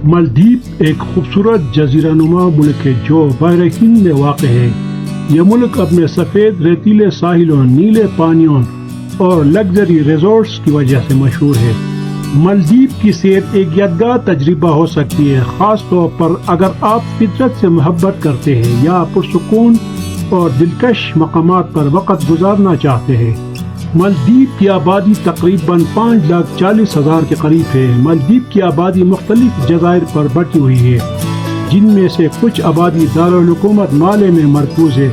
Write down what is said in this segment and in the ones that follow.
مالدیپ ایک خوبصورت جزیرہ نما ملک ہے جو بحر ہند میں واقع ہے۔ یہ ملک اپنے سفید ریتیلے ساحلوں، نیلے پانیوں اور لگژری ریزورٹس کی وجہ سے مشہور ہے۔ مالدیپ کی سیر ایک یادگار تجربہ ہو سکتی ہے، خاص طور پر اگر آپ فطرت سے محبت کرتے ہیں یا پرسکون اور دلکش مقامات پر وقت گزارنا چاہتے ہیں۔ مالدیپ کی آبادی تقریباً 5,40,000 کے قریب ہے۔ مالدیپ کی آبادی مختلف جزائر پر بٹی ہوئی ہے، جن میں سے کچھ آبادی دارالحکومت مالے میں مرکوز ہے۔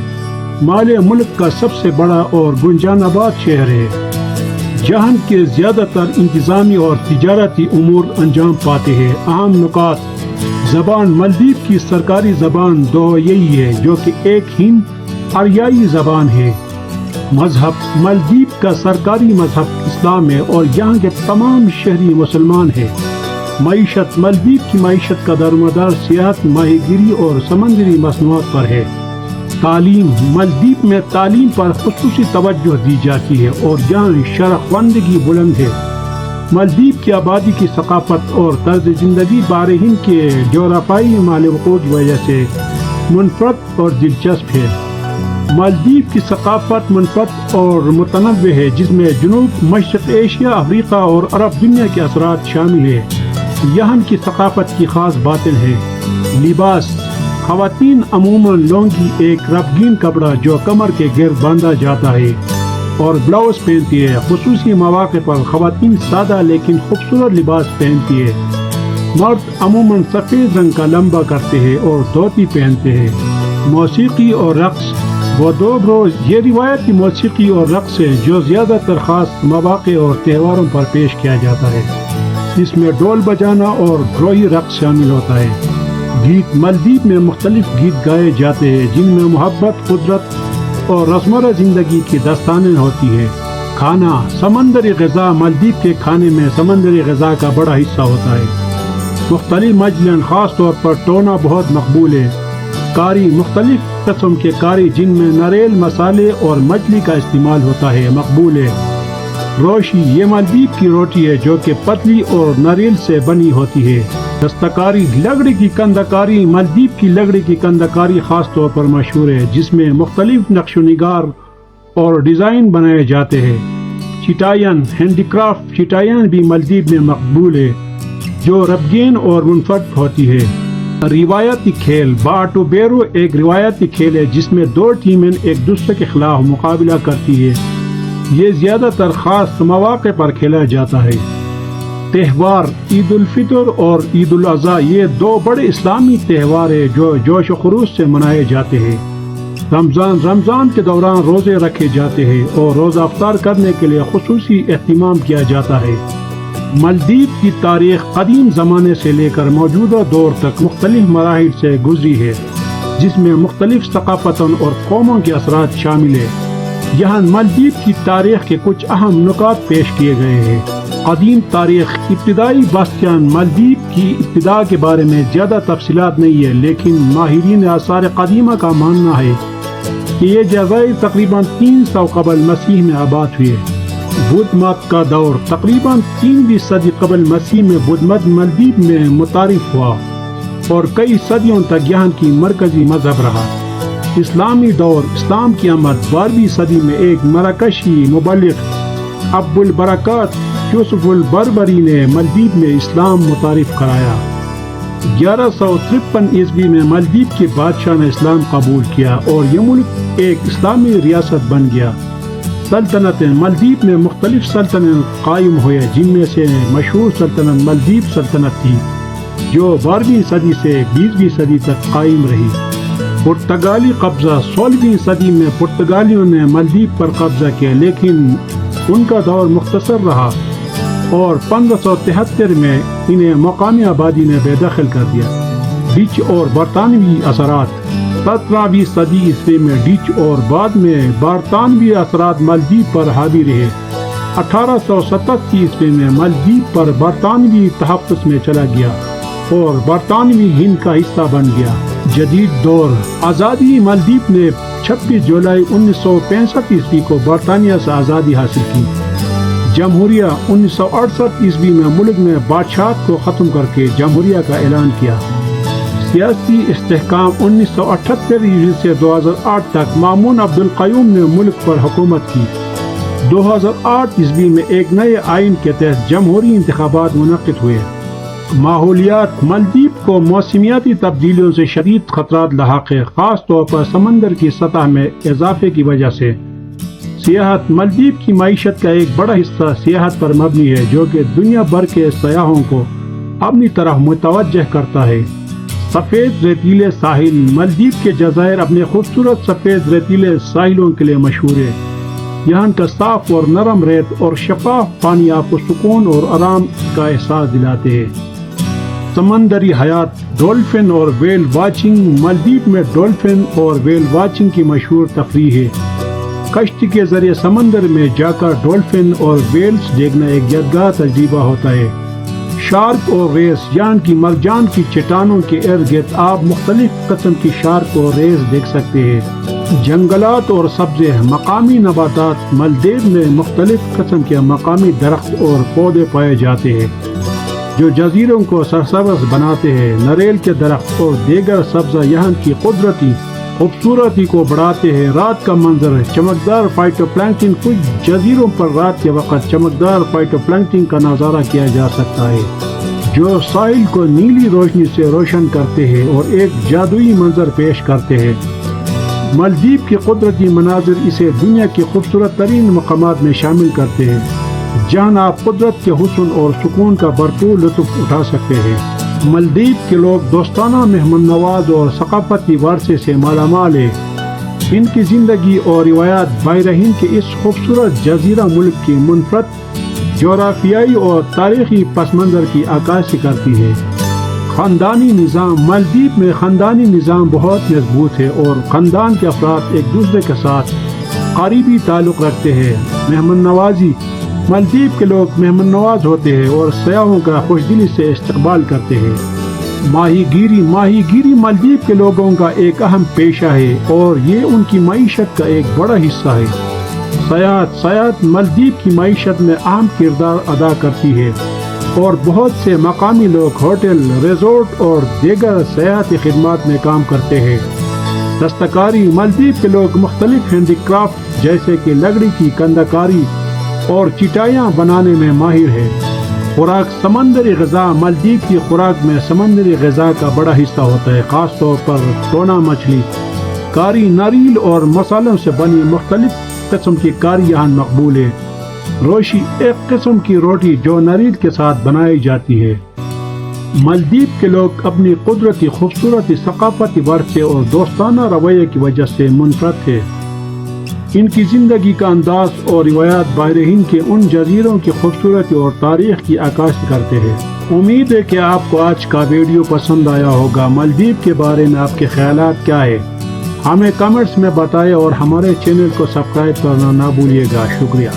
مالے ملک کا سب سے بڑا اور گنجان آباد شہر ہے، جہاں کے زیادہ تر انتظامی اور تجارتی امور انجام پاتے ہیں۔ اہم نکات: زبان: مالدیپ کی سرکاری زبان دویئی ہے، جو کہ ایک ہند آریائی زبان ہے۔ مذہب: مالدیپ کا سرکاری مذہب اسلام ہے اور یہاں کے تمام شہری مسلمان ہیں۔ معیشت: مالدیپ کی معیشت کا دارومدار سیاحت، ماہی گیری اور سمندری مصنوعات پر ہے۔ تعلیم: مالدیپ میں تعلیم پر خصوصی توجہ دی جاتی ہے اور یہاں شرح خواندگی بلند ہے۔ مالدیپ کی آبادی کی ثقافت اور طرز زندگی بحر ہند کے جغرافیائی مالوقوع کی وجہ سے منفرد اور دلچسپ ہے۔ مالدیپ کی ثقافت منفرد اور متنوع ہے، جس میں جنوب مشرق ایشیا، افریقہ اور عرب دنیا کے اثرات شامل ہیں۔ یہاں کی ثقافت کی خاص باتیں ہیں۔ لباس: خواتین عموماً لونگی، ایک رفگین کپڑا جو کمر کے گرد باندھا جاتا ہے، اور بلاؤز پہنتی ہے۔ خصوصی مواقع پر خواتین سادہ لیکن خوبصورت لباس پہنتی ہے۔ مرد عموماً سفید رنگ کا لمبا کرتے ہیں اور دھوتی پہنتے ہیں۔ موسیقی اور رقص: بودوبرو یہ روایتی موسیقی اور رقص ہے جو زیادہ تر خاص مواقع اور تہواروں پر پیش کیا جاتا ہے۔ اس میں ڈول بجانا اور گروہی رقص شامل ہوتا ہے۔ گیت: مالدیپ میں مختلف گیت گائے جاتے ہیں جن میں محبت، قدرت اور روزمرہ زندگی کی داستانیں ہوتی ہیں۔ کھانا: سمندری غذا: مالدیپ کے کھانے میں سمندری غذا کا بڑا حصہ ہوتا ہے۔ مختلف مچھلیاں، خاص طور پر ٹونا بہت مقبول ہے۔ کاری: مختلف قسم کے کاری جن میں ناریل، مسالے اور مچھلی کا استعمال ہوتا ہے، مقبول ہے۔ روشی: یہ مالدیپ کی روٹی ہے جو کہ پتلی اور ناریل سے بنی ہوتی ہے۔ دستکاری: لکڑی کی کندکاری: مالدیپ کی لکڑی کی کندکاری خاص طور پر مشہور ہے، جس میں مختلف نقش و نگار اور ڈیزائن بنائے جاتے ہیں۔ چٹائیاں: ہینڈی کرافٹ چٹائیاں بھی مالدیپ میں مقبول ہے، جو رفگین اور منفرد ہوتی ہے۔ روایتی کھیل: باٹو بیرو ایک روایتی کھیل ہے جس میں دو ٹیمیں ایک دوسرے کے خلاف مقابلہ کرتی ہے۔ یہ زیادہ تر خاص مواقع پر کھیلا جاتا ہے۔ تہوار: عید الفطر اور عید الاضحیٰ یہ دو بڑے اسلامی تہوار ہیں جو جوش و خروش سے منائے جاتے ہیں۔ رمضان کے دوران روزے رکھے جاتے ہیں اور روزہ افطار کرنے کے لیے خصوصی اہتمام کیا جاتا ہے۔ مالدیپ کی تاریخ قدیم زمانے سے لے کر موجودہ دور تک مختلف مراحل سے گزری ہے، جس میں مختلف ثقافتوں اور قوموں کے اثرات شامل ہیں۔ یہاں مالدیپ کی تاریخ کے کچھ اہم نکات پیش کیے گئے ہیں۔ قدیم تاریخ: ابتدائی باستیان: مالدیپ کی ابتدا کے بارے میں زیادہ تفصیلات نہیں ہے، لیکن ماہرین آثار قدیمہ کا ماننا ہے کہ یہ جزائر تقریباً 300 قبل مسیح میں آباد ہوئے۔ بدھ مت کا دور: تقریباً 3ویں صدی قبل مسیح میں بدھ مت مالدیپ میں متعارف ہوا اور کئی صدیوں تک یہاں کی مرکزی مذہب رہا۔ اسلامی دور: اسلام کی آمد 12ویں صدی میں ایک مراکشی مبلغ ابو البرکات یوسف البربری نے مالدیپ میں اسلام متعارف کرایا۔ 1153 عیسوی میں مالدیپ کے بادشاہ نے اسلام قبول کیا اور یہ ملک ایک اسلامی ریاست بن گیا۔ سلطنتیں: مالدیپ میں مختلف سلطنتیں قائم ہوئے، جن میں سے مشہور سلطنت مالدیپ سلطنت تھی جو 12ویں صدی سے 20ویں صدی تک قائم رہی۔ پرتگالی قبضہ: 16ویں صدی میں پرتگالیوں نے مالدیپ پر قبضہ کیا، لیکن ان کا دور مختصر رہا اور 1573 میں انہیں مقامی آبادی نے بے دخل کر دیا۔ ڈچ اور برطانوی اثرات: 17ویں صدی عیسوی میں ڈچ اور بعد میں برطانوی اثرات مالدیپ پر حاوی رہے۔ 1887 عیسوی میں مالدیپ پر برطانوی تحفظ میں چلا گیا اور برطانوی ہند کا حصہ بن گیا۔ جدید دور: آزادی: مالدیپ نے 26 جولائی 1965 عیسوی کو برطانیہ سے آزادی حاصل کی۔ جمہوریہ 1968 میں ملک نے بادشاہت کو ختم کر کے جمہوریہ کا اعلان کیا۔ سیاسی استحکام 1978 سے 2008 تک مامون عبد القیوم نے ملک پر حکومت کی۔ 2008 میں ایک نئے آئین کے تحت جمہوری انتخابات منعقد ہوئے۔ ماحولیات مالدیپ کو موسمیاتی تبدیلیوں سے شدید خطرات لاحق ہے، خاص طور پر سمندر کی سطح میں اضافے کی وجہ سے۔ سیاحت مالدیپ کی معیشت کا ایک بڑا حصہ سیاحت پر مبنی ہے، جو کہ دنیا بھر کے سیاحوں کو اپنی طرف متوجہ کرتا ہے۔ سفید ریتیلے ساحل مالدیپ کے جزائر اپنے خوبصورت سفید ریتیلے ساحلوں کے لیے مشہور ہے۔ یہاں کا صاف اور نرم ریت اور شفاف پانی آپ کو سکون اور آرام کا احساس دلاتے ہیں۔ سمندری حیات ڈولفن اور ویل واچنگ مالدیپ میں ڈولفن اور ویل واچنگ کی مشہور تفریح ہے۔ کشتی کے ذریعے سمندر میں جا کر ڈولفن اور ویلز دیکھنا ایک یادگار تجربہ ہوتا ہے۔ شارک اور ریس یہاں کی مرجان کی چٹانوں کے ارد گرد آپ مختلف قسم کی شارک اور ریس دیکھ سکتے ہیں۔ جنگلات اور سبزے مقامی نباتات مالدیپ میں مختلف قسم کے مقامی درخت اور پودے پائے جاتے ہیں جو جزیروں کو سرسبز بناتے ہیں۔ ناریل کے درخت اور دیگر سبزہ یہاں کی قدرتی خوبصورتی کو بڑھاتے ہیں۔ رات کا منظر چمکدار فائٹو پلانکٹن کچھ جزیروں پر رات کے وقت چمکدار فائٹو پلانکٹن کا نظارہ کیا جا سکتا ہے جو ساحل کو نیلی روشنی سے روشن کرتے ہیں اور ایک جادوئی منظر پیش کرتے ہیں۔ مالدیپ کے قدرتی مناظر اسے دنیا کے خوبصورت ترین مقامات میں شامل کرتے ہیں جہاں آپ قدرت کے حسن اور سکون کا بھرپور لطف اٹھا سکتے ہیں۔ مالدیپ کے لوگ دوستانہ، مہمان نواز اور ثقافتی ورثے سے مالا مال ہیں۔ ان کی زندگی اور روایات بحرین کے اس خوبصورت جزیرہ ملک کی منفرد جغرافیائی اور تاریخی پس منظر کی عکاسی کرتی ہے۔ خاندانی نظام مالدیپ میں خاندانی نظام بہت مضبوط ہے اور خاندان کے افراد ایک دوسرے کے ساتھ قریبی تعلق رکھتے ہیں۔ مہمان نوازی مالدیپ کے لوگ مہمان نواز ہوتے ہیں اور سیاحوں کا خوش دلی سے استقبال کرتے ہیں۔ ماہی گیری مالدیپ کے لوگوں کا ایک اہم پیشہ ہے اور یہ ان کی معیشت کا ایک بڑا حصہ ہے۔ سیاحت مالدیپ کی معیشت میں اہم کردار ادا کرتی ہے اور بہت سے مقامی لوگ ہوٹل، ریزورٹ اور دیگر سیاحتی خدمات میں کام کرتے ہیں۔ دستکاری مالدیپ کے لوگ مختلف ہینڈی کرافٹ جیسے کہ لکڑی کی کندکاری اور چٹائیاں بنانے میں ماہر ہے۔ خوراک سمندری غذا مالدیپ کی خوراک میں سمندری غذا کا بڑا حصہ ہوتا ہے، خاص طور پر ٹونا مچھلی، کاری ناریل اور مسالوں سے بنی مختلف قسم کی کاری یہاں مقبول ہے۔ روشی ایک قسم کی روٹی جو ناریل کے ساتھ بنائی جاتی ہے۔ مالدیپ کے لوگ اپنی قدرتی خوبصورتی، ثقافتی ورثے اور دوستانہ رویے کی وجہ سے منفرد ہے۔ ان کی زندگی کا انداز اور روایات بحرین کے ان جزیروں کی خوبصورتی اور تاریخ کی عکاسی کرتے ہیں۔ امید ہے کہ آپ کو آج کا ویڈیو پسند آیا ہوگا۔ مالدیپ کے بارے میں آپ کے خیالات کیا ہے؟ ہمیں کمنٹس میں بتائیں اور ہمارے چینل کو سبسکرائب کرنا نہ بھولیے گا۔ شکریہ۔